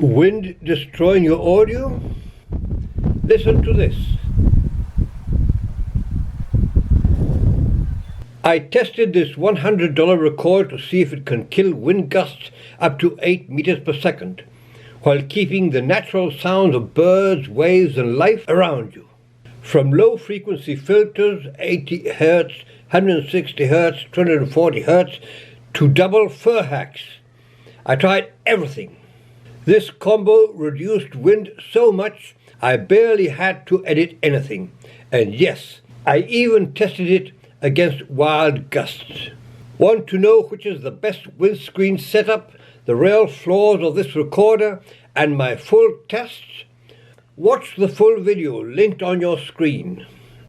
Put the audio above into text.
Wind destroying your audio? Listen to this. I tested this $100 recorder to see if it can kill wind gusts up to 8 meters per second, while keeping the natural sounds of birds, waves and life around you. From low frequency filters, 80 Hz, 160 Hz, 240 Hz, to double fur hacks. I tried everything. This combo reduced wind so much I barely had to edit anything. And yes, I even tested it against wild gusts. Want to know which is the best windscreen setup, the real flaws of this recorder, and my full tests? Watch the full video linked on your screen.